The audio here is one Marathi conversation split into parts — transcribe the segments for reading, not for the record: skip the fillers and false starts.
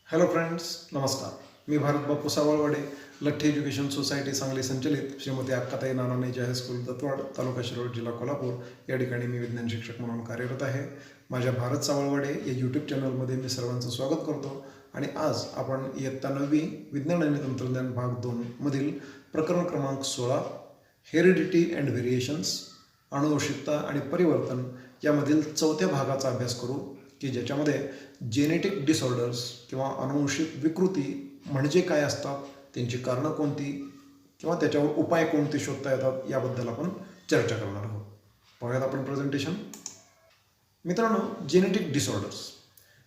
हॅलो फ्रेंड्स, नमस्कार. मी भारत बापू सावळवाडे, लठ्ठी एज्युकेशन सोसायटी सांगली संचलित श्रीमती अक्काताई नानानीची हायस्कूल दत्तवाड, तालुका शिरोळ, जिल्हा कोल्हापूर या ठिकाणी मी विज्ञान शिक्षक म्हणून कार्यरत आहे. माझ्या भारत सावळवाडे या यूट्यूब चॅनलमध्ये मी सर्वांचं स्वागत करतो. आणि आज आपण इयत्ता 9वी विज्ञान आणि तंत्रज्ञान भाग 2 मधील प्रकरण क्रमांक 16 हेरिडिटी अँड व्हेरिएशन्स, अनुवंशिकता आणि परिवर्तन यामधील 4थ्या भागाचा अभ्यास करू, की ज्याच्यामध्ये जेनेटिक डिसऑर्डर्स किंवा अनुवंशिक विकृती म्हणजे काय असतात, त्यांची कारणं कोणती किंवा त्याच्यावर उपाय कोणते शोधता येतात याबद्दल आपण चर्चा करणार आहोत. पाहूयात आपण प्रेझेंटेशन. मित्रांनो, जेनेटिक डिसऑर्डर्स,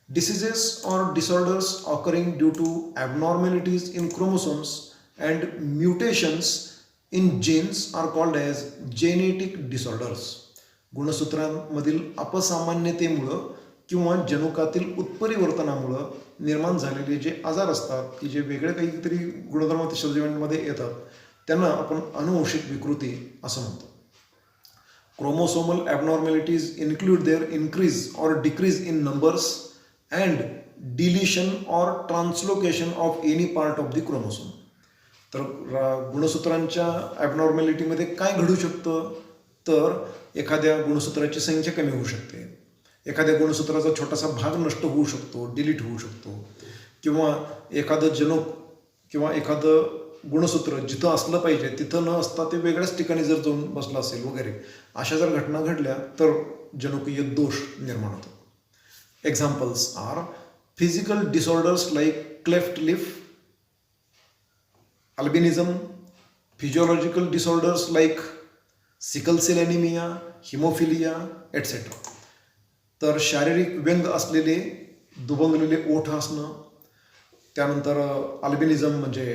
डिसीजेस और disorders occurring due to abnormalities in chromosomes and mutations in genes are called as genetic disorders. गुणसूत्रांमधील अपसामान्यतेमुळं किंवा जनुकातील उत्परिवर्तनामुळं निर्माण झालेले जे आजार असतात, की जे वेगळे काहीतरी गुणधर्म सजीवांमध्ये येतात, त्यांना आपण अनुवंशिक विकृती असं म्हणतो. Chromosomal abnormalities include their increase or decrease in numbers and deletion or translocation of any part of the chromosome. तर गुणसूत्रांच्या ॲबनॉर्मॅलिटीमध्ये काय घडू शकतं, तर एखाद्या गुणसूत्राची संख्या कमी होऊ शकते, एखाद्या गुणसूत्राचा छोटासा भाग नष्ट होऊ शकतो, डिलीट होऊ शकतो, किंवा एखादं जनुक किंवा एखादं गुणसूत्र जिथं असलं पाहिजे तिथं न असता ते वेगळ्याच ठिकाणी जर जाऊन बसलं असेल वगैरे, अशा जर घटना घडल्या तर जनुकीय दोष निर्माण होतो. Examples are physical disorders like cleft lip, albinism, physiological disorders like sickle cell anaemia, haemophilia etcetera. तर शारीरिक व्यंग असलेले दुभंगलेले ओठ असणं, त्यानंतर अल्बिनिझम म्हणजे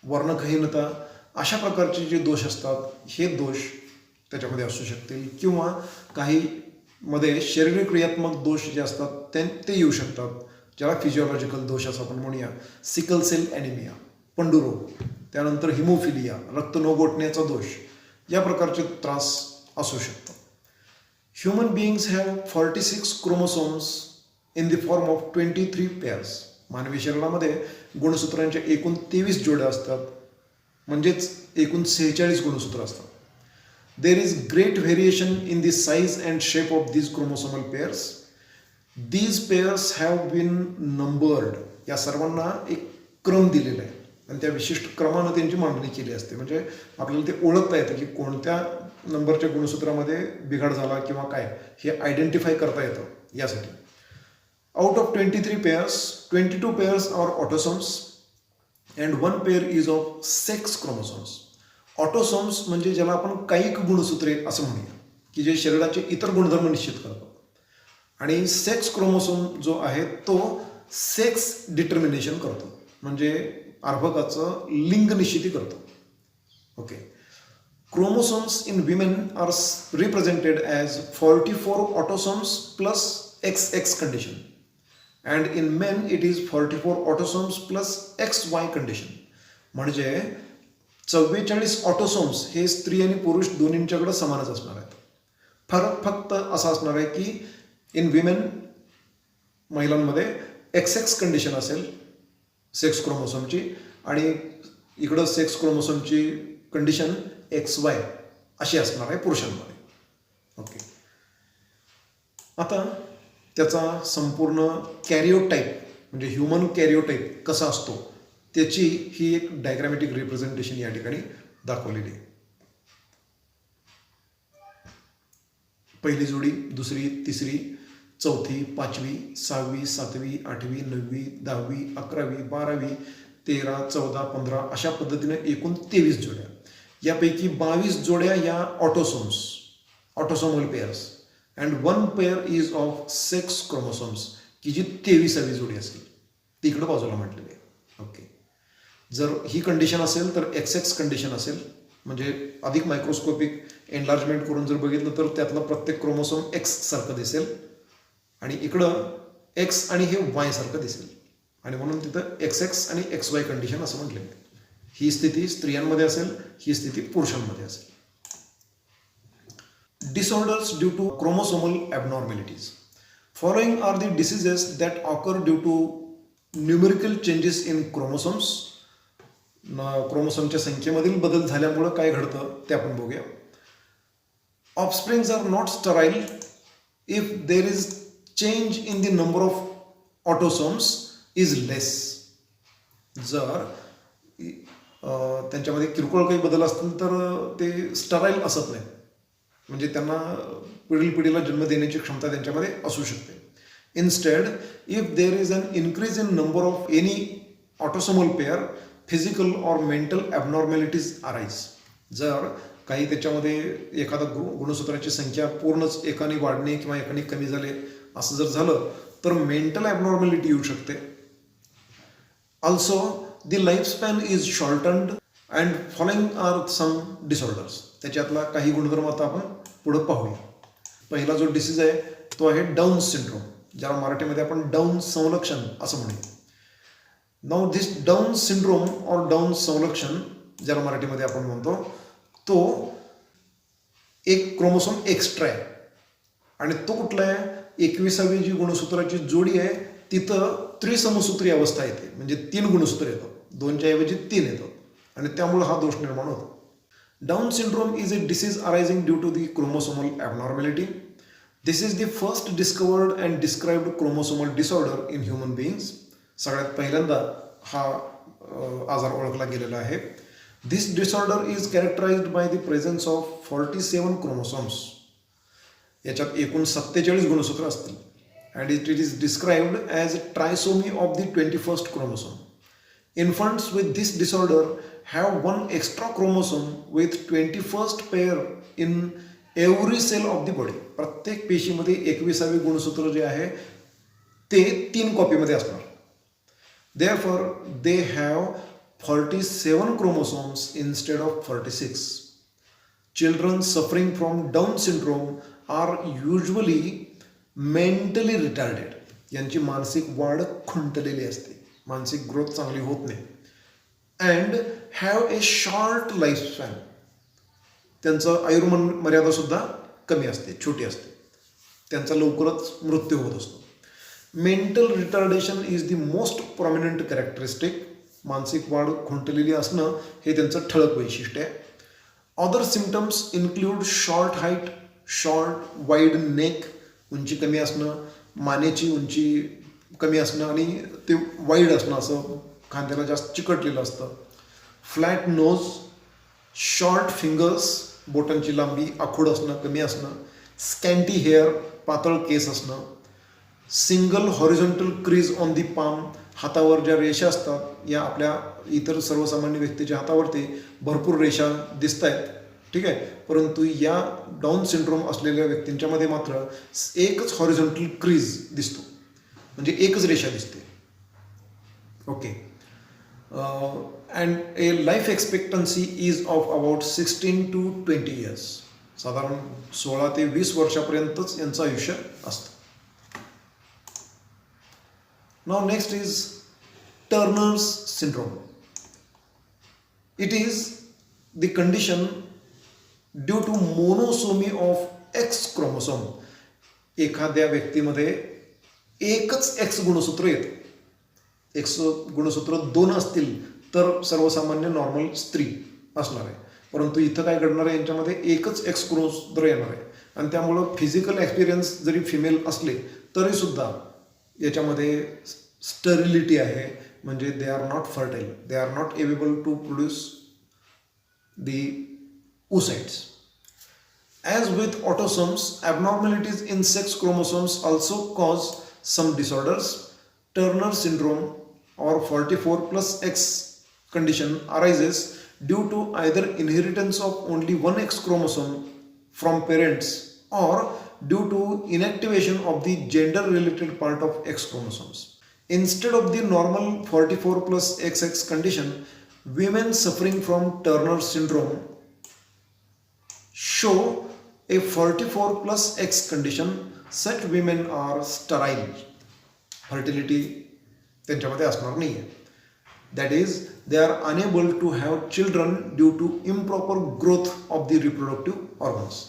वर्णकहीनता, अशा प्रकारचे जे दोष असतात हे दोष त्याच्यामध्ये असू शकतील. किंवा काही मध्ये शारीरिक क्रियात्मक दोष जे असतात ते येऊ शकतात, ज्याला फिजिओलॉजिकल दोष असं आपण म्हणूया. सिकल सेल ॲनिमिया, पंडुरोग, त्यानंतर हिमोफिलिया, रक्त न गोठण्याचा दोष, या प्रकारचे त्रास असू शकतात. Human beings have 46 chromosomes in the form of 23 pairs. मानवी शरीरामध्ये गुणसूत्रांच्या एकूण 23 जोड्या असतात, म्हणजेच एकूण 46 गुणसूत्र असतात. There is great variation in the size and shape of these chromosomal pairs. These pairs have been numbered. या सर्वांना एक क्रम दिलेला आहे आणि त्या विशिष्ट क्रमानं त्यांची मांडणी केली असते, म्हणजे आपल्याला ते ओळखता येतं की कोणत्या नंबरच्या गुणसूत्रामध्ये बिघाड झाला किंवा काय, हे आयडेंटिफाय करता येतं यासाठी. Out of 23 pairs, 22 pairs are autosomes and 1 pair is of sex chromosomes. Autosomes म्हणजे ज्याला आपण कायिक गुणसूत्रे असं म्हणूया, की जे शरीराचे इतर गुणधर्म निश्चित करतात. आणि सेक्स क्रोमोसोम जो आहे तो सेक्स डिटर्मिनेशन करतो, म्हणजे अर्भकाचं लिंग निश्चिती करतो. Okay. Chromosomes in women are represented as 44 autosomes plus XX condition, and in men it is 44 autosomes plus XY condition. म्हणजे 44 ऑटोसोम्स हे स्त्री आणि पुरुष दोन्हींच्याकडे समानच असणार आहेत. फरक फक्त असा असणार आहे की इन विमेन, महिलांमध्ये XX कंडिशन असेल सेक्स क्रोमोसोमची, आणि इकडं सेक्स क्रोमोसोमची कंडिशन XY अशी असणार आहे पुरुषांमध्ये. ओके. आता त्याचा संपूर्ण कॅरिओटाईप म्हणजे ह्युमन कॅरिओटाईप कसा असतो त्याची ही एक डायग्रामॅटिक रिप्रेझेंटेशन या ठिकाणी दाखवलेली आहे. पहिली जोडी, दुसरी, तिसरी, चौथी, 5वी, 6वी, 7वी, 8वी, 9वी, 10वी, 11वी, 12वी, 13, 14, 15 अशा पद्धतीने एकूण 23 जोड्या. यापैकी 22 जोड्या या autosomes, autosomal pairs, and 1 pair is of sex chromosomes, की जी 23वी जोडी असेल ती इकडं बाजूला म्हटलेली आहे. ओके. जर ही कंडिशन असेल तर XX कंडिशन असेल, म्हणजे अधिक मायक्रोस्कोपिक एनलार्जमेंट करून जर बघितलं तर त्यातलं प्रत्येक क्रोमोसोम X सारखं दिसेल, आणि इकडं X आणि हे Y सारखं दिसेल, आणि म्हणून तिथं XX आणि XY कंडिशन असं म्हटलेलं आहे. ही स्थिती स्त्रियांमध्ये असेल, ही स्थिती पुरुषांमध्ये असेल. Disorders due to chromosomal abnormalities. Following are the diseases that occur due to numerical changes in chromosomes, क्रोमोसोमच्या संख्येमधील बदल झाल्यामुळं काय घडतं ते आपण बघूया. Offsprings are not sterile if there is change in the number of autosomes is less. जर त्यांच्यामध्ये किरकोळ काही बदल असतील तर ते स्टराईल असत नाही, म्हणजे त्यांना पिढीला जन्म देण्याची क्षमता त्यांच्यामध्ये असू शकते. Instead if there is an increase in number of any autosomal pair physical or mental abnormalities arise. जर काही त्याच्यामध्ये एखादा गुणसूत्राची संख्या पूर्णच एकाने वाढणे किंवा एकाने कमी झाले असं जर झालं तर मेंटल ॲबनॉर्मॅलिटी येऊ शकते. Also the lifespan is shortened and following are some disorders. त्याच्यातला काही गुणधर्म आता आपण पुढं पाहूया. पहिला जो डिसीज आहे तो आहे डाऊन सिंड्रोम, ज्याला मराठीमध्ये आपण डाऊन संलक्षण असं म्हणूया. नाउ दिस डाऊन सिंड्रोम और डाऊन संलक्षण, ज्याला मराठीमध्ये आपण म्हणतो, तो एक क्रोमोसोम एक्स्ट्रा आहे. आणि तो कुठला आहे? 21वी जी गुणसूत्राची जोडी आहे तिथं त्रिसमसूत्री अवस्था येते, म्हणजे 3 गुणसूत्र येतात, 2च्या ऐवजी 3 येतात आणि त्यामुळे हा दोष निर्माण होतो. Down syndrome is a disease arising due to the chromosomal abnormality. This is the first discovered and described chromosomal disorder in human beings. सगळ्यात पहिल्यांदा हा आजार ओळखला गेलेला आहे. This disorder is characterised by the presence of 47 chromosomes. याच्यात एकूण 47 गुणसूत्र असतील. And it is described as trisomy of the 21st chromosome. Infants with this disorder have one extra chromosome with 21st pair in every cell of the body. प्रत्येक पेशीमध्ये 21वे गुणसूत्र जे आहे ते 3 कॉपीमध्ये असणार. Therefore, they have 47 chromosomes instead of 46. Children suffering from Down syndrome are usually mentally retarded. यांची मानसिक वाढ खुंटलेली असते, मानसिक ग्रोथ चांगली होत नाही. And have a short life span. त्यांचं आयुर्मान मर्यादा सुद्धा कमी असते, छोटी असते. त्यांचा लवकरच मृत्यू होत असतो. Mental retardation is the most prominent characteristic. मानसिक वाढ खुंटलेली असणं हे त्यांचं ठळक वैशिष्ट्य आहे. Other symptoms include short height, short wide neck, उंची कमी असणं, मानेची उंची कमी असणं आणि ते वाईड असणं, असं खांद्याला जास्त चिकटलेलं असतं. फ्लॅट नोज, शॉर्ट फिंगर्स, बोटांची लांबी आखूड असणं, कमी असणं. स्कॅन्टी हेअर, पातळ केस असणं. Single horizontal crease on the palm, हातावर ज्या रेषा असतात या आपल्या इतर सर्वसामान्य व्यक्तीच्या हातावरती भरपूर रेषा दिसत आहेत, ठीक आहे, परंतु या डाऊन सिंड्रोम असलेल्या व्यक्तींच्यामध्ये मात्र एकच हॉरिझॉन्टल क्रीज दिसतो, म्हणजे एकच रेषा दिसते. Okay. And A life expectancy is of about 16 to 20 years. साधारण 16 ते 20 वर्षापर्यंतच यांचं आयुष्य असतं. Now next is Turner's syndrome. It is the condition due to monosomy of X chromosome. एखाद्या व्यक्तीमध्ये एकच X गुणसूत्र येतं. X गुणसूत्र 2 असतील तर सर्वसामान्य नॉर्मल स्त्री असणार आहे, परंतु इथं काय घडणार आहे, यांच्यामध्ये एकच X गुणसूत्र येणार आहे. आणि त्यामुळं फिजिकल एक्सपिरियन्स जरी फिमेल असले तरीसुद्धा याच्यामध्ये स्टरिलिटी आहे, म्हणजे they are not fertile, they are not able to produce the oocytes. As with autosomes, abnormalities in sex chromosomes also cause some disorders. Turner syndrome or 44+X condition arises due to either inheritance of only one X chromosome from parents or due to inactivation of the gender-related part of X chromosomes. Instead of the normal 44+XX condition, women suffering from Turner syndrome show a 44+X condition. Such women are sterile. Fertility त्यांच्यामध्ये असणार नाही आहे. That is, they are unable to have children due to improper growth of the reproductive organs.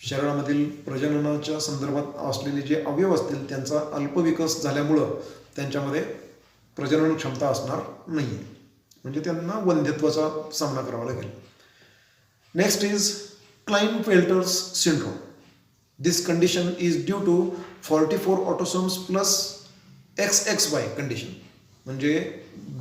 शरीरामधील प्रजननाच्या संदर्भात असलेले जे अवयव असतील त्यांचा अल्पविकास झाल्यामुळं त्यांच्यामध्ये प्रजनन क्षमता असणार नाही, म्हणजे त्यांना वंध्यत्वाचा सामना करावा लागेल. Next is Klinefelter's syndrome. This condition is due to 44 autosomes plus XXY condition. म्हणजे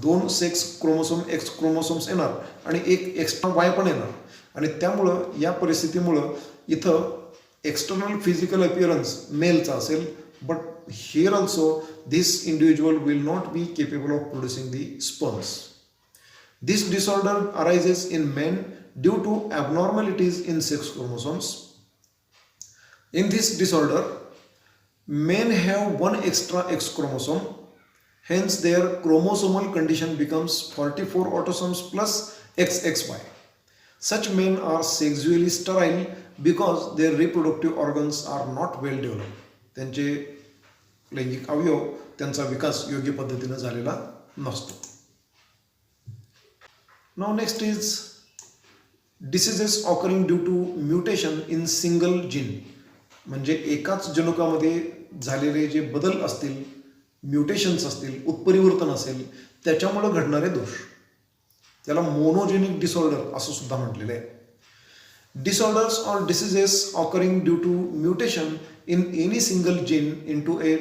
2 सेक्स क्रोमोसोम X क्रोमोसोम्स येणार आणि एक एक्स्ट्रा Y पण येणार, आणि त्यामुळं या परिस्थितीमुळं इथं एक्सटर्नल फिजिकल अपिअरन्स मेलचा असेल, but here also this individual will not be capable of producing the sperms. This disorder arises in men due to abnormalities in sex chromosomes. In this disorder, men have one extra X chromosome, hence their chromosomal condition becomes 44 autosomes plus XXY. Such men are sexually sterile because their reproductive organs are not well developed. त्यांचे लैंगिक अवयव, त्यांचा विकास योग्य पद्धतीने झालेला नसतो. Now next is diseases occurring due to mutation in single gene. म्हणजे एकाच जनुकामध्ये झालेले जे बदल असतील, म्युटेशन्स असतील, उत्परिवर्तन असेल, त्याच्यामुळे घडणारे दोष, त्याला मोनोजेनिक डिसऑर्डर असं सुद्धा म्हटलेलं आहे. Disorders or diseases occurring due to mutation in any single gene into a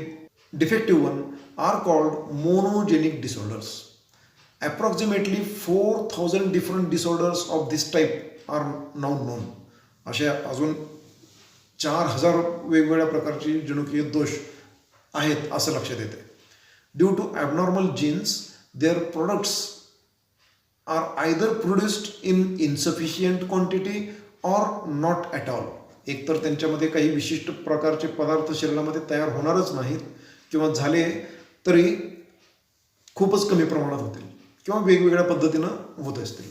defective one are called monogenic disorders. Approximately 4,000 different disorders of this type are now known. अशा अजून 4,000 वेगवेगळ्या प्रकारची जनुकीय दोष आहेत असं लक्षात येते. Due to abnormal genes their products are either produced in insufficient quantity or not at all. एकतर त्यांच्यामध्ये काही विशिष्ट प्रकारचे पदार्थ शरीरामध्ये तयार होणारच नाहीत, किंवा झाले तरी खूपच कमी प्रमाणात होतील, किंवा वेगवेगळ्या पद्धतीनं होत असतील.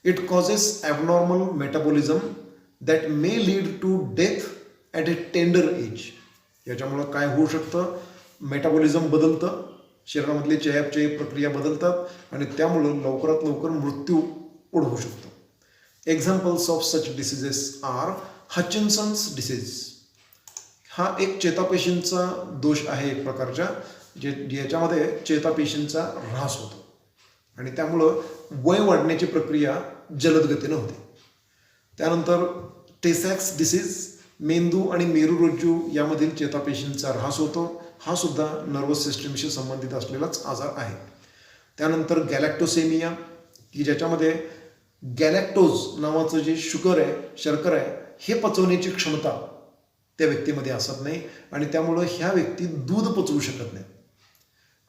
It causes abnormal metabolism that may lead to death at a tender age. याच्यामुळं काय होऊ शकतं, मेटाबॉलिझम बदलतं, शरीरामधली चयापचय प्रक्रिया बदलतात आणि त्यामुळं लवकरात लवकर मृत्यू ओढवू शकतो. Examples of such diseases are Hutchinson's disease. हा एक चेतापेशींचा दोष आहे एक प्रकारच्या, ज्याच्यामध्ये चेतापेशींचा ऱ्हास होतो आणि त्यामुळं वय वाढण्याची प्रक्रिया जलद गतीनं होते. त्यानंतर टेसॅक्स डिसीज, मेंदू आणि मेरुरज्जू यामधील चेतापेशींचा ऱ्हास होतो. हा सुद्धा नर्वस सिस्टमशी संबंधित असलेलाच आजार आहे. त्यानंतर गॅलॅक्टोसेमिया, की ज्याच्यामध्ये गॅलॅक्टोज नावाचं जे शुगर आहे, शर्करा आहे, हे पचवण्याची क्षमता त्या व्यक्तीमध्ये असत नाही आणि त्यामुळं ह्या व्यक्ती दूध पचवू शकत नाही.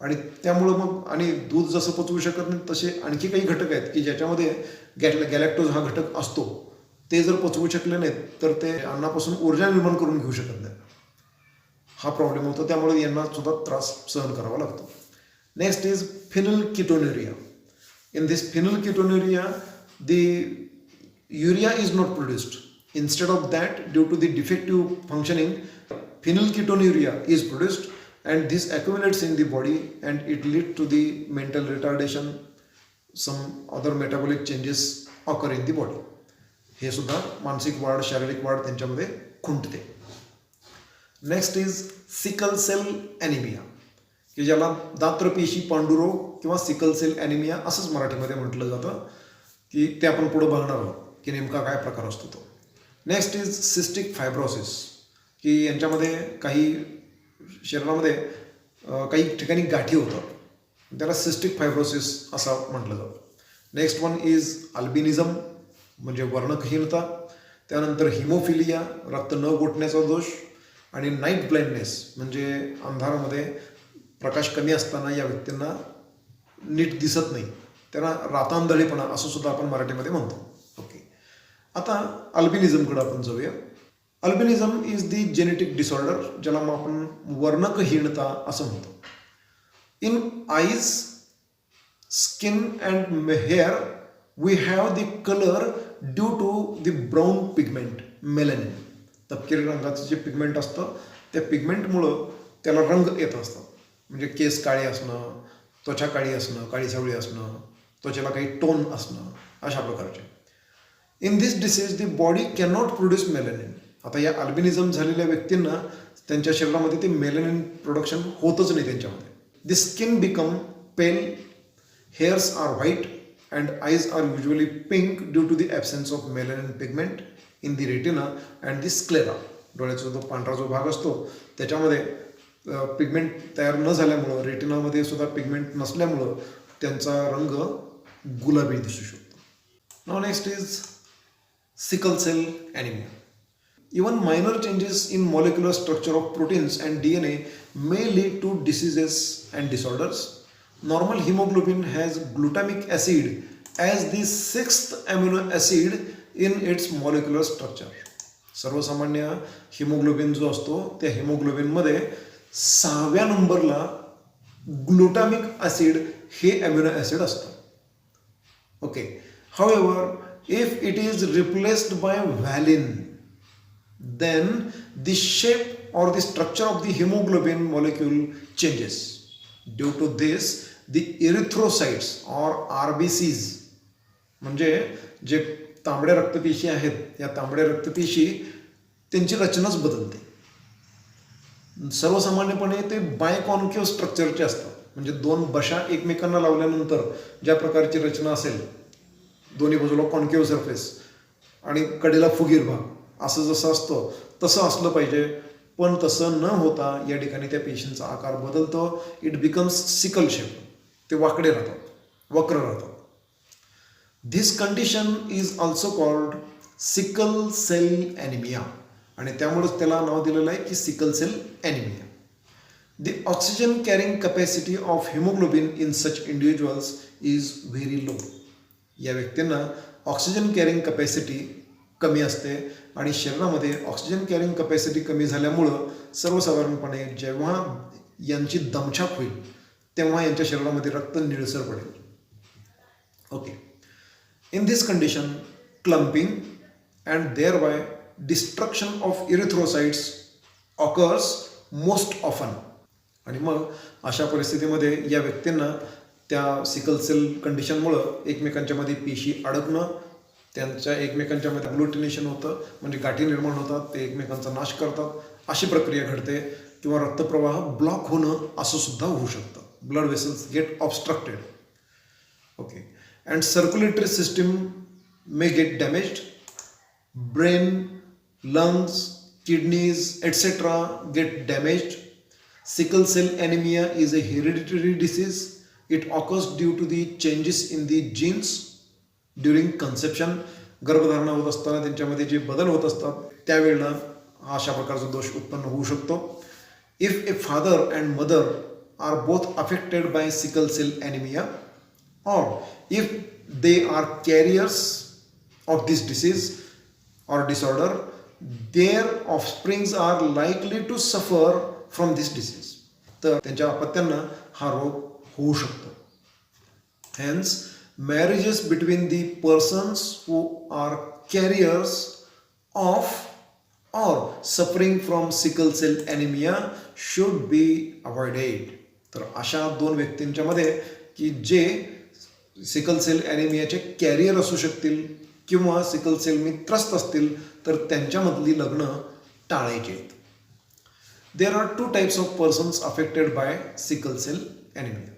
आणि त्यामुळं मग, आणि दूध जसं पचवू शकत नाही तसे आणखी काही घटक आहेत की ज्याच्यामध्ये गॅलॅक्टोज हा घटक असतो, ते जर पचवू शकले नाहीत तर ते अन्नापासून ऊर्जा निर्माण करून घेऊ शकत नाही. हा प्रॉब्लेम होतो, त्यामुळे यांना सुद्धा त्रास सहन करावा लागतो. Next is phenylketonuria. In this phenylketonuria the urea is not produced. Instead of that, due to the defective functioning, phenylketonuria is produced, and this accumulates in the body and it leads to the mental retardation, some other metabolic changes occur in the body. हे सुद्धा मानसिक वाढ, शारीरिक वाढ त्यांच्यामध्ये खुंटते. Next is sickle cell anaemia, की ज्याला दात्रपेशी पांडुरोग किंवा सिकल सेल ॲनिमिया असंच मराठीमध्ये म्हटलं जातं, की ते आपण पुढे बघणार आहोत की नेमका काय प्रकार असतो तो. नेक्स्ट इज सिस्टिक फायब्रोसिस, की यांच्यामध्ये काही शरीरामध्ये काही ठिकाणी गाठी होतात, त्याला सिस्टिक फायब्रोसिस असं म्हटलं जातं. नेक्स्ट वन इज अल्बिनिझम, म्हणजे वर्णहीनता. त्यानंतर हिमोफिलिया, रक्त न गोठण्याचा दोष. आणि नाईट ब्लाइंडनेस, म्हणजे अंधारामध्ये प्रकाश कमी असताना या व्यक्तींना नीट दिसत नाही, त्यांना रातांधळेपणा असं सुद्धा आपण मराठीमध्ये म्हणतो. ओके, आता अल्बिनिझमकडे आपण जाऊया. Albinism is the genetic disorder, ज्याला मग आपण वर्णकहीनता असं म्हणतो. In eyes, skin and hair we have the colour due to the brown pigment melanin. तपकिरी रंगाचं जे पिगमेंट असतं त्या पिगमेंटमुळं त्याला रंग येत असतात. म्हणजे केस काळे असणं, त्वचा काळी असणं, काळी सावळी असणं, त्वचेला काही टोन असणं, अशा प्रकारचे. In this disease the body cannot produce melanin. आता या अल्बिनिझम झालेल्या व्यक्तींना त्यांच्या शरीरामध्ये ते मेलॅनिन प्रोडक्शन होतच नाही त्यांच्यामध्ये. The skin become pale, hairs are white, and eyes are usually pink due to the absence of melanin pigment in the retina and the sclera. डोळ्याचा जो पांढरा जो भाग असतो त्याच्यामध्ये पिगमेंट तयार न झाल्यामुळं, रेटिनामध्ये सुद्धा पिगमेंट नसल्यामुळं त्यांचा रंग गुलाबी दिसू शकतो. Now next is sickle cell anemia. Even minor changes in molecular structure of proteins and DNA may lead to diseases and disorders. Normal hemoglobin has glutamic acid as the sixth amino acid in its molecular structure. सर्वसामान्य हिमोग्लोबिन जो असतो त्या हिमोग्लोबिनमध्ये 6व्या नंबरला ग्लुटामिक ॲसिड हे अमिनो ॲसिड असतं. Okay, however, if it is replaced by valine, then the shape or the structure of the hemoglobin molecule changes. Due to this, the erythrocytes or RBCs, म्हणजे जे तांबड्या रक्तपेशी आहेत या तांबड्या रक्तपेशी त्यांची रचनाच बदलते. सर्वसामान्यपणे ते बायकॉन्केव्ह स्ट्रक्चरचे असतात, म्हणजे दोन बशा एकमेकांना लावल्यानंतर ज्या प्रकारची रचना असेल, दोन्ही बाजूला कॉन्केव्ह सरफेस आणि कडेला फुगीर भाग असं जसं असतं तसं असलं पाहिजे, पण तसं न होता या ठिकाणी त्या पेशींचा आकार बदलतो. इट बिकम्स सिकल शेप, ते वाकडे राहतात, वक्र राहतात. This condition is also called sickle cell anaemia, आणि त्यामुळेच त्याला नाव दिलेलं आहे की sickle cell anaemia. The oxygen carrying capacity of haemoglobin in such individuals is very low. या व्यक्तींना ऑक्सिजन कॅरिंग कॅपॅसिटी कमी असते, आणि शरीरामध्ये ऑक्सिजन कॅरिंग कॅपॅसिटी कमी झाल्यामुळं सर्वसाधारणपणे जेव्हा यांची दमछाक होईल तेव्हा यांच्या शरीरामध्ये रक्त निळसर पडेल. Okay, in this condition clumping and thereby destruction of erythrocytes occurs most often. आणि मग अशा परिस्थितीमध्ये या व्यक्तींना त्या सिकल सेल कंडिशनमुळं एकमेकांच्यामध्ये पेशी अडकणं, त्यांच्या एकमेकांच्यामध्ये अग्लुटिनेशन होतं, म्हणजे गाठी निर्माण होतात, ते एकमेकांचा नाश करतात, अशी प्रक्रिया घडते. किंवा रक्तप्रवाह ब्लॉक होणं असं सुद्धा होऊ शकतं. Blood vessels get obstructed. Okay, and circulatory system may get damaged. Brain, lungs, kidneys etc. get damaged. Sickle cell anemia is a hereditary disease. It occurs due to the changes in the genes during conception. गर्भधारणा होत असताना त्यांच्यामध्ये जे बदल होत असतात त्यावेळेला अशा प्रकारचा दोष उत्पन्न होऊ शकतो. If a father and mother are both affected by sickle cell anaemia, और if they are carriers of this disease or disorder, their offsprings are likely to suffer from this disease. तर त्यांच्या अपत्यांना हा रोग होऊ शकतो. Hence, marriages between the persons who are carriers of or suffering from sickle cell anemia should be avoided. तर अशा दोन व्यक्तींच्या मध्ये की जे सिकल सेल ॲनिमियाचे कॅरियर असू शकतील किंवा सिकल सेलनी त्रस्त असतील तर त्यांच्यामधली लग्न टाळायची आहेत. There are 2 types of persons affected by sickle cell anaemia.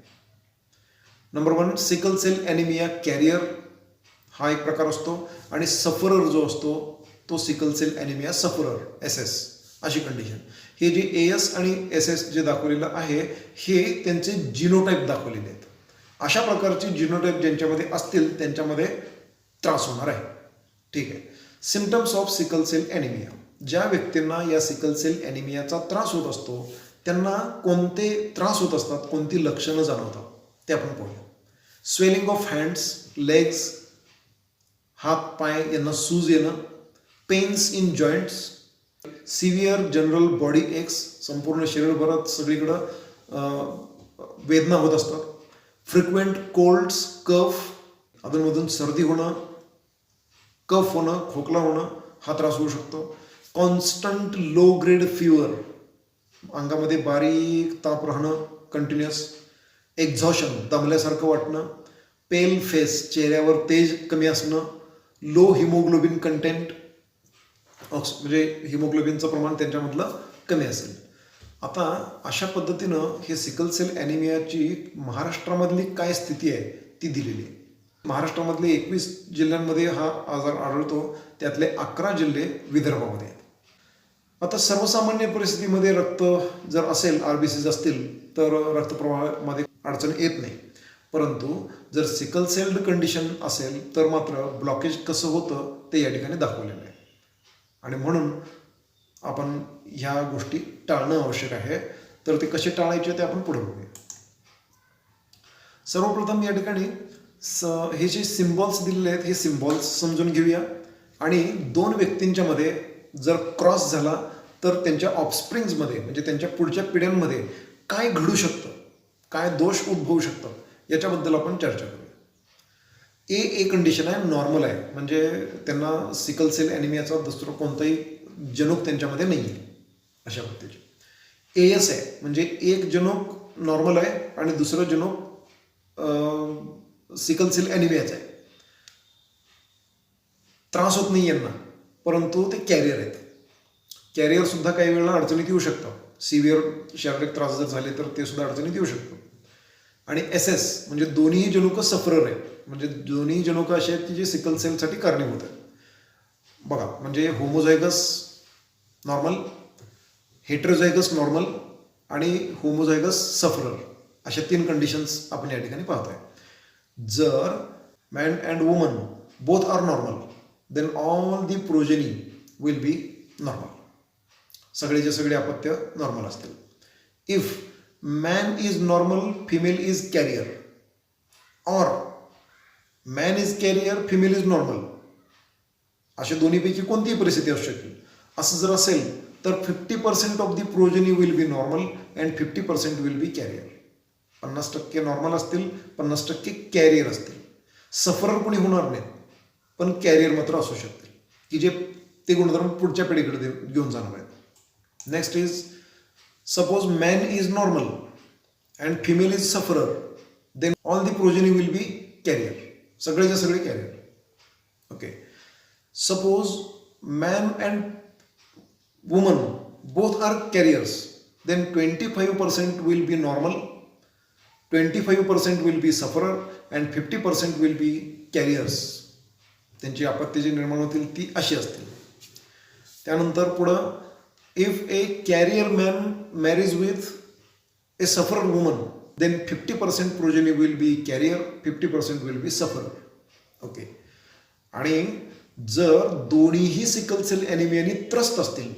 Number 1, sickle cell anaemia carrier हा एक प्रकार असतो, आणि सफरर जो असतो तो sickle cell anaemia sufferer SS अशी कंडिशन. हे जे AS आणि SS जे दाखवलेलं आहे हे त्यांचे जिनोटाईप दाखवलेले आहेत. अशा प्रकारचे जिनोटाईप ज्यांच्यामध्ये असतील त्यांच्यामध्ये त्रास होणार आहे. ठीक आहे. Symptoms of sickle cell anaemia. ज्या व्यक्तींना या सिकल सेल ॲनिमियाचा त्रास होत असतो त्यांना कोणते त्रास होत असतात, कोणती लक्षणं जाणवतात ते आपण पाहूया. स्वेलिंग ऑफ हँड्स, लेग्स, हात पाय यांना सूज येणं, pains in joints, severe general body aches, संपूर्ण शरीरभरात सगळीकडं वेदना होत असतात. फ्रिक्वेंट कोल्ड्स, कफ, अधूनमधून सर्दी होणं, कफ होणं, खोकला होणं हा त्रास होऊ शकतो. कॉन्स्टंट लो ग्रेड फीवर, अंगामध्ये बारीक ताप राहणं कंटिन्युअस. एक्झॉशन, दमल्यासारखं वाटणं. पेल फेस, चेहऱ्यावर तेज कमी असणं. लो हिमोग्लोबिन कंटेंट, म्हणजे हिमोग्लोबिनचं प्रमाण त्यांच्यामधलं कमी असेल. आता अशा पद्धतीनं हे सिकल सेल ॲनिमियाची महाराष्ट्रामधली काय स्थिती आहे ती दिलेली आहे. महाराष्ट्रामधले 21 जिल्ह्यांमध्ये हा आजार आढळतो, त्यातले 11 जिल्हे विदर्भामध्ये आहेत. आता सर्वसामान्य परिस्थितीमध्ये रक्त जर असेल, RBCs असतील, तर रक्तप्रवाहामध्ये अडचण येत नाही. परंतु जर सिकल सेल्ड कंडिशन असेल तर मात्र ब्लॉकेज कसं होतं ते या ठिकाणी दाखवलेलं आहे. आणि म्हणून आपण ह्या गोष्टी टाळणं आवश्यक आहे. तर ते कसे टाळायचे ते आपण पुढे बघूया. सर्वप्रथम या ठिकाणी हे जे सिम्बॉल्स दिलेले आहेत हे सिम्बॉल्स समजून घेऊया. आणि 2 व्यक्तींच्या मध्ये जर क्रॉस झाला तर त्यांच्या ऑफस्प्रिंग्समध्ये म्हणजे त्यांच्या पुढच्या पिढ्यांमध्ये काय घडू शकतं, काय दोष उद्भवू शकतात याच्याबद्दल आपण चर्चा करूया. ए कंडिशन आहे, नॉर्मल आहे, म्हणजे त्यांना सिकल सेल ॲनिमियाचा दुसरं कोणताही जनुक त्यांच्यामध्ये नाही आहे अशा व्यक्तीचे. AS आहे, म्हणजे एक जनुक नॉर्मल आहे आणि दुसरं जनुक सिकल सेल ॲनिमियाचं आहे. त्रास होत नाही यांना, परंतु ते कॅरियर आहेत. कॅरियरसुद्धा काही वेळेला अडचणीत येऊ शकतात. सिव्हिअर शारीरिक त्रास जर झाले तर ते सुद्धा अडचणीत येऊ शकतो. आणि SS म्हणजे दोन्ही जनुकं सफरर आहेत, म्हणजे दोन्ही जनुकं असे आहेत की जे सिकल सेलसाठी कारणीभूत आहेत. बघा, म्हणजे होमोझायगस नॉर्मल, हेटेरोझायगस नॉर्मल आणि होमोझायगस सफरर अशा 3 कंडिशन्स आपण या ठिकाणी पाहतोय. जर man and woman both are normal then all the progeny will be normal. सगळेचे सगळे अपत्य नॉर्मल असतील. If man is normal, female is carrier, or man is carrier, female is normal, अशा दोन्हीपैकी कोणतीही परिस्थिती असू शकते. असं जर असेल तर 50% of the progeny will be normal and 50% will be carrier. 50% normal असतील, 50% कॅरियर असतील. सफरर कोणी होणार नाहीत, पण कॅरियर मात्र असू शकतील की जे ते गुणधर्म पुढच्या पिढीकडे घेऊन जाणार आहेत. Next is suppose man is normal and female is sufferer, then all the progeny will be carrier. सगळेचे सगळे carrier. Okay. Suppose man and woman both are carriers, then 25% will be normal, 25% will be sufferer and 50% will be carriers. त्यांची आपत्ती जी निर्माण होतील ती अशी असतील. त्यानंतर पुढं, if a carrier man marries with a sufferer woman then 50% progeny will be carrier, 50% will be sufferer. Okay. आणि जर दोन्हीही सिकल सेल ॲनिमियाने त्रस्त असतील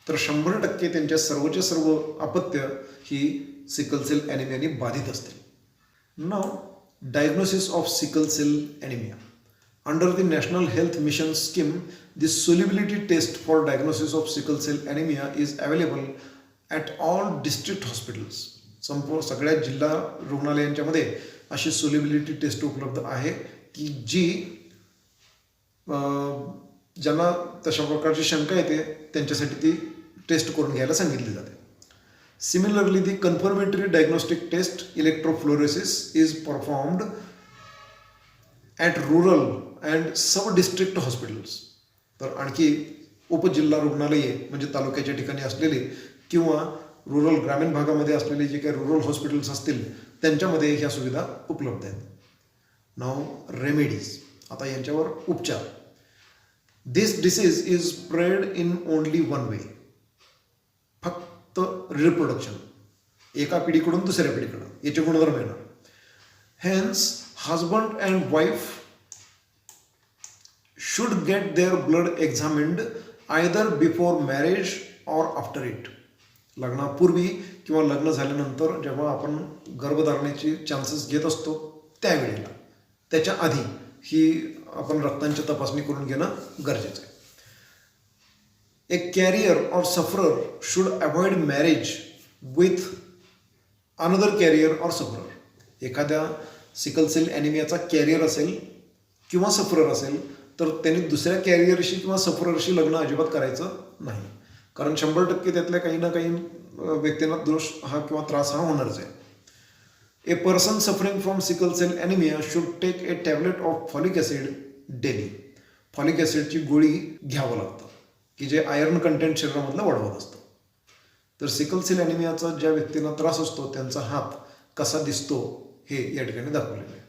तर 100% त्यांच्या सर्वच्या सर्व अपत्य ही सिकल सेल ॲनिमियाने बाधित असतील. Now diagnosis of sickle cell anaemia. Under the national health mission scheme, the solubility test for diagnosis of sickle cell anaemia is available at all district hospitals. संपूर्ण सगळ्या जिल्हा रुग्णालयांच्यामध्ये अशी सोल्युबिलिटी टेस्ट उपलब्ध आहे की जी ज्यांना तशा प्रकारची शंका येते त्यांच्यासाठी ती टेस्ट करून घ्यायला सांगितली जाते. Similarly the confirmatory diagnostic test electrophoresis is performed at rural and sub district hospitals. तर आणखी उपजिल्हा रुग्णालये म्हणजे तालुक्याच्या ठिकाणी असलेले किंवा रुरल ग्रामीण भागामध्ये असलेले जे काही रुरल हॉस्पिटल्स असतील त्यांच्यामध्ये ह्या सुविधा उपलब्ध आहेत. Now remedies. आता यांच्यावर उपचार. This disease is spread in only one way. फक्त रिप्रोडक्शन, एका पिढीकडून दुसऱ्या पिढीकडं याचे गुणधर्म येणार. Hence husband and wife should get their blood examined either before marriage or after it. लग्नापूर्वी किंवा लग्न झाल्यानंतर जेव्हा आपण गर्भधारणेची चान्सेस घेत असतो त्यावेळेला, त्याच्या आधी ही आपण रक्तांची तपासणी करून घेणं गरजेचं आहे. A carrier or sufferer should avoid marriage with another carrier or sufferer. एखाद्या सिकल सेल ॲनिमियाचा कॅरियर असेल किंवा सफरर असेल तर त्यांनी दुसऱ्या कॅरियरशी किंवा सफररशी लग्न अजिबात करायचं नाही, कारण 100% त्यातल्या काही ना काही व्यक्तींना दोष हा किंवा त्रास हा होणारच आहे. A person suffering from sickle cell anemia should take a tablet of folic acid daily. Folic ॲसिडची गोळी घ्यावं लागतं की जे आयर्न कंटेंट शरीरामधलं वाढवत असतं. तर सिकल सेल ॲनिमियाचा ज्या व्यक्तींना त्रास असतो त्यांचा हात कसा दिसतो हे या ठिकाणी दाखवलेलं आहे.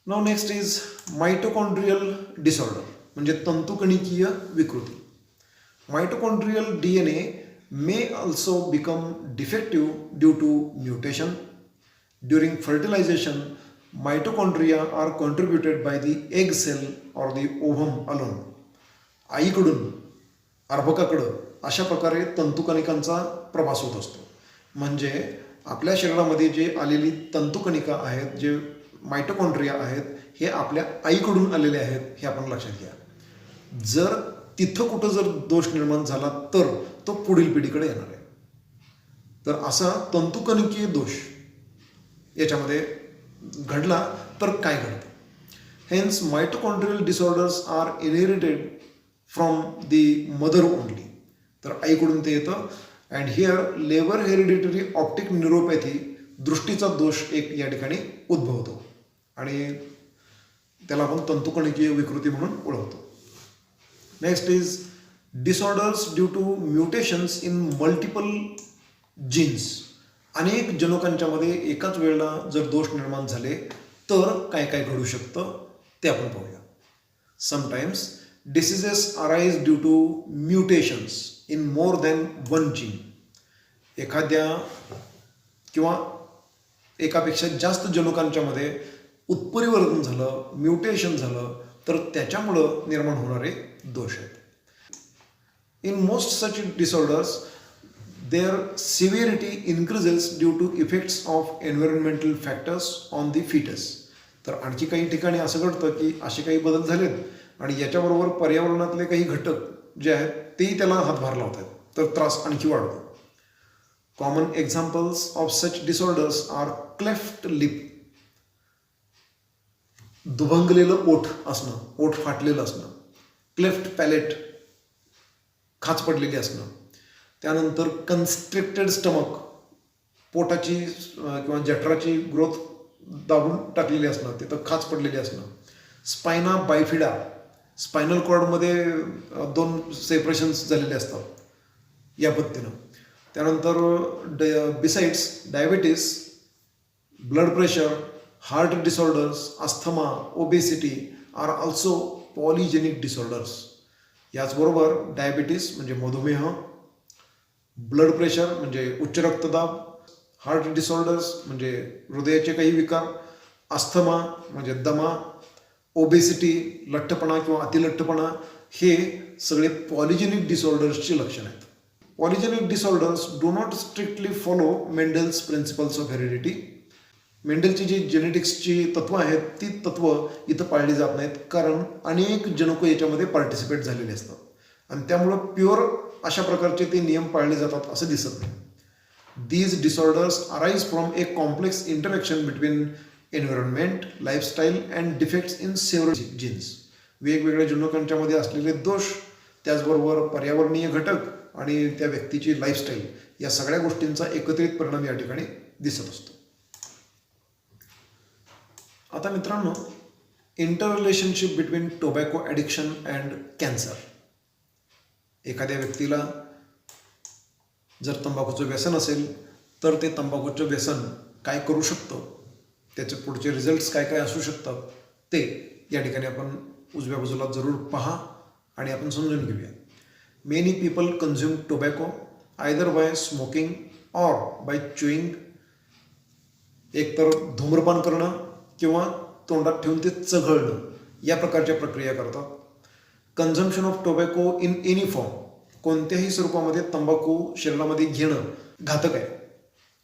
नाव नेक्स्ट इज मायटोकॉन्ड्रियल डिसऑर्डर म्हणजे तंतुकणिकीय विकृती. Mitochondrial DNA may also become defective due to mutation. During fertilization, mitochondria are contributed by the egg cell or the ovum alone. आईकडून अर्भकाकडं अशा प्रकारे तंतुकणिकांचा प्रवास होत असतो. म्हणजे आपल्या शरीरामध्ये जे आलेली तंतुकणिका आहेत, जे मायटोकॉन्ड्रिया आहेत, हे आपल्या आईकडून आलेले आहेत हे आपण लक्षात घ्या. जर तिथं कुठं जर दोष निर्माण झाला तर तो पुढील पिढीकडे येणार आहे. तर असा तंतुकणिकीय दोष याच्यामध्ये घडला तर काय घडतं. Hence mitochondrial disorders are inherited from the mother only. तर आईकडून ते येतं. And here Leber hereditary optic neuropathy दृष्टीचा दोष एक या ठिकाणी उद्भवतो आणि त्याला आपण तंतुकणिकीय विकृती म्हणून ओळखतो. Next is disorders due to mutations in multiple genes. अनेक जनुकांच्यामध्ये एकाच वेळेला जर दोष निर्माण झाले तर काय काय घडू शकतं ते आपण पाहूया. Sometimes diseases arise due to mutations in more than one gene. एखाद्या किंवा एकापेक्षा जास्त जनुकांच्यामध्ये उत्परिवर्तन झालं, म्युटेशन झालं तर त्याच्यामुळं निर्माण होणारे दोष आहेत. In most such disorders their severity increases due to effects of environmental factors on the foetus. तर आणखी काही ठिकाणी असं घडतं की असे काही बदल झालेत आणि याच्याबरोबर पर्यावरणातले काही घटक जे आहेत तेही त्याला हातभार लावतात, तर त्रास आणखी वाढतो. Common examples of such disorders are cleft lip, दुभंगलेलं ओठ असणं, ओठ फाटलेलं असणं. क्लेफ्ट पॅलेट, खाच पडलेली असणं. त्यानंतर कन्स्ट्रिक्टेड स्टमक, पोटाची किंवा जठराची ग्रोथ दाबून टाकलेली असणं, तिथं खाच पडलेली असणं. स्पायना बायफिडा, स्पायनल कॉर्डमध्ये 2 सेपरेशन्स झालेले असतात या पद्धतीनं. त्यानंतर besides diabetes, blood pressure, heart disorders, asthma, obesity are also polygenic disorders. याचबरोबर डायबिटीस म्हणजे मधुमेह, ब्लड प्रेशर म्हणजे उच्च रक्तदाब, हार्ट डिसऑर्डर्स म्हणजे हृदयाचे काही विकार, अस्थमा म्हणजे दमा, ओबेसिटी लठ्ठपणा किंवा अतिलठ्ठपणा हे सगळे पॉलिजेनिक डिसऑर्डर्सची लक्षणं आहेत. Polygenic disorders do not strictly follow Mendel's principles of heredity. मेंडेलची जी जेनेटिक्सची तत्त्व आहेत ती तत्त्व इथं पाळली जात नाहीत, कारण अनेक जनुकं याच्यामध्ये पार्टिसिपेट झालेले असतात आणि त्यामुळं प्युअर अशा प्रकारचे ते नियम पाळले जातात असं दिसत नाही. These disorders arise from a complex interaction between environment, lifestyle and defects in several genes. वेगवेगळ्या जनुकांच्यामध्ये असलेले दोष, त्याचबरोबर पर्यावरणीय घटक आणि त्या व्यक्तीची लाईफस्टाईल या सगळ्या गोष्टींचा एकत्रित परिणाम या ठिकाणी दिसत असतो. आता मित्रांनो, inter relationship between tobacco addiction and cancer. एखाद्या व्यक्तीला जर तंबाखूचं व्यसन असेल तर ते तंबाखूचं व्यसन काय करू शकतं, त्याचे पुढचे रिझल्ट्स काय काय असू शकतात ते या ठिकाणी आपण उजव्या बाजूला जरूर पहा आणि आपण समजून घेऊया. Many people consume tobacco either by smoking or bye chewing. एकतर धूम्रपान करणं किंवा तोंडात ठेवून ते चघळणं या प्रकारच्या प्रक्रिया करतात. Consumption of tobacco in any form, कोणत्याही स्वरूपामध्ये तंबाखू शरीरामध्ये घेणं घातक आहे,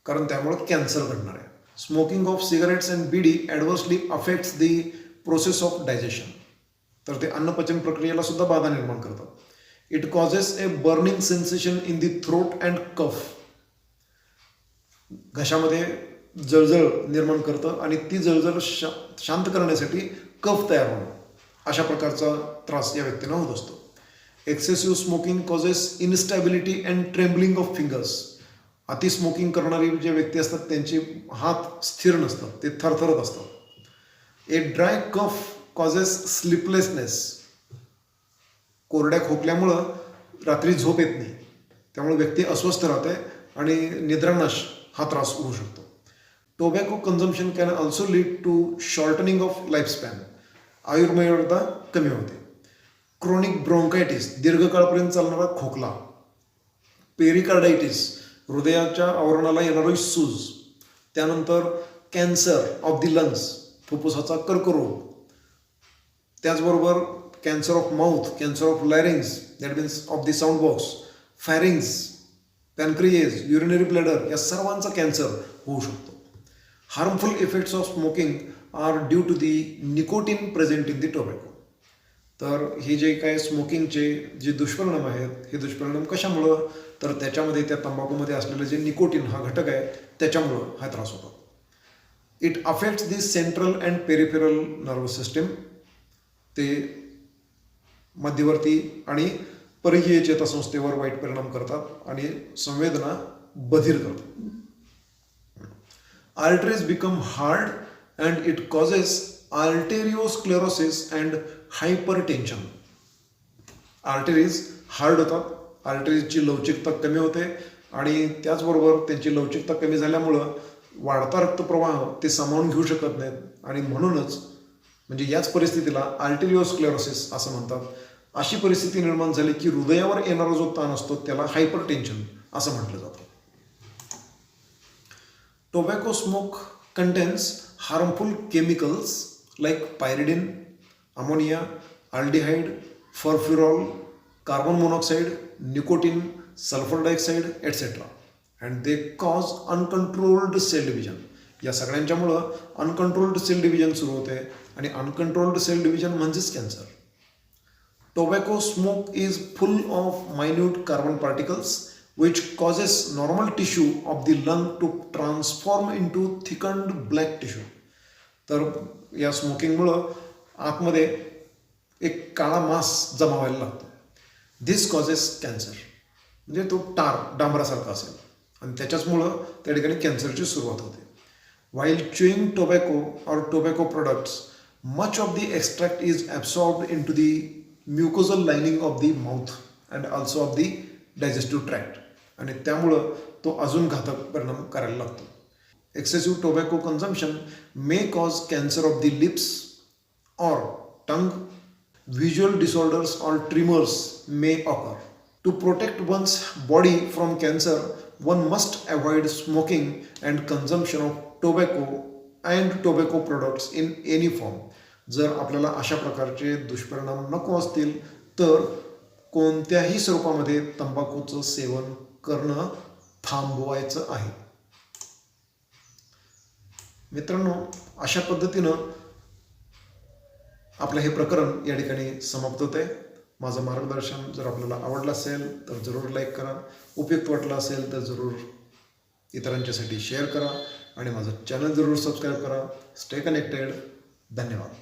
कारण त्यामुळे कॅन्सर घडणार आहे. Smoking of cigarettes and bidi adversely affects the process of digestion, तर ते अन्नपचन प्रक्रियेला सुद्धा बाधा निर्माण करतात. It causes a burning sensation in the throat and cough, घशामध्ये जळजळ निर्माण करतं आणि ती जळजळ शांत करण्यासाठी कफ तयार होणं अशा प्रकारचा त्रास या व्यक्तींना होत असतो. Excessive smoking causes instability and trembling of fingers, अति स्मोकिंग करणारी जे व्यक्ती असतात त्यांचे हात स्थिर नसतात, ते थरथरत असतात. ए ड्राय कफ कॉजेस स्लीपलेसनेस, कोरड्या खोकल्यामुळं रात्री झोप येत नाही, त्यामुळे व्यक्ती अस्वस्थ राहते आणि निद्रानाश हा त्रास होऊ शकतो. Tobacco consumption can also lead to shortening of lifespan, आयुर्मर्यादा कमी होते. क्रोनिक ब्रोंकायटिस, दीर्घकाळपर्यंत चालणारा खोकला. पेरिकार्डायटिस, हृदयाच्या आवरणाला येणारी सूज. त्यानंतर कॅन्सर ऑफ दी लंग्स, फुफ्फुसाचा कर्करोग. त्याचबरोबर cancer of mouth, cancer of larynx, that means of the sound box, pharynx, pancreas, urinary bladder, या सर्वांचा कॅन्सर होऊ शकतो. Harmful effects of smoking are due to the nicotine present in the tobacco. तर हे जे काय स्मोकिंगचे जे दुष्परिणाम आहेत, हे दुष्परिणाम कशामुळं, तर त्याच्यामध्ये त्या तंबाखूमध्ये असलेलं जे निकोटीन हा घटक आहे त्याच्यामुळं हा त्रास होतो. It affects the central and peripheral nervous system. ते मध्यवर्ती आणि परिघीय चेतासंस्थेवर वाईट परिणाम करतात आणि संवेदना बधीर करतात. Arteries become hard and it causes arteriosclerosis and hypertension. Arteries hard होतात, आर्टरीजची लवचिकता कमी होते आणि त्याचबरोबर त्यांची लवचिकता कमी झाल्यामुळं वाढता रक्तप्रवाह ते सामावून घेऊ शकत नाहीत आणि म्हणूनच म्हणजे याच परिस्थितीला आर्टेरिओस्क्लेरोसिस असं म्हणतात. अशी परिस्थिती निर्माण झाली की हृदयावर येणारा जो ताण असतो त्याला हायपरटेन्शन असं म्हटलं जातं. Tobacco smoke contains harmful chemicals like pyridine, ammonia, aldehyde, furfural, carbon monoxide, nicotine, sulphur dioxide etcetera, and they cause uncontrolled cell division. या सगळ्यांच्यामुळं अनकंट्रोल्ड सेल डिव्हिजन सुरू होते आणि अनकंट्रोल्ड सेल डिव्हिजन म्हणजेच cancer. Tobacco smoke is full of minute carbon particles which causes normal tissue of the lung to transform into thickened black tissue. तर या स्मोकिंगमुळं आतमध्ये एक काळा मांस जमा व्हायला लागतो. दिस कॉजेस कॅन्सर, म्हणजे तो डांबरासारखा असेल आणि त्याच्याचमुळं त्या ठिकाणी कॅन्सरची सुरुवात होते. While chewing tobacco or tobacco products, much of the extract is absorbed into the mucosal lining of the mouth and also of the digestive tract. आणि त्यामुळं तो अजून घातक परिणाम करायला लागतो. Excessive tobacco consumption may cause cancer of the lips or tongue. Visual disorders or tremors may occur. To protect one's body from cancer one must avoid smoking and consumption of tobacco and tobacco products in any form. जर आपल्याला अशा प्रकारचे दुष्परिणाम नको असतील तर कोणत्याही स्वरूपामध्ये तंबाखूचं सेवन करणं थांबवायचं आहे. मित्रांनो, अशा पद्धतीनं आपलं हे प्रकरण या ठिकाणी समाप्त होते. माझं मार्गदर्शन जर आपल्याला आवडलं असेल तर जरूर लाईक करा, उपयुक्त वाटलं असेल तर जरूर इतरांच्यासाठी शेअर करा आणि माझं चॅनल जरूर सबस्क्राईब करा. Stay connected. धन्यवाद.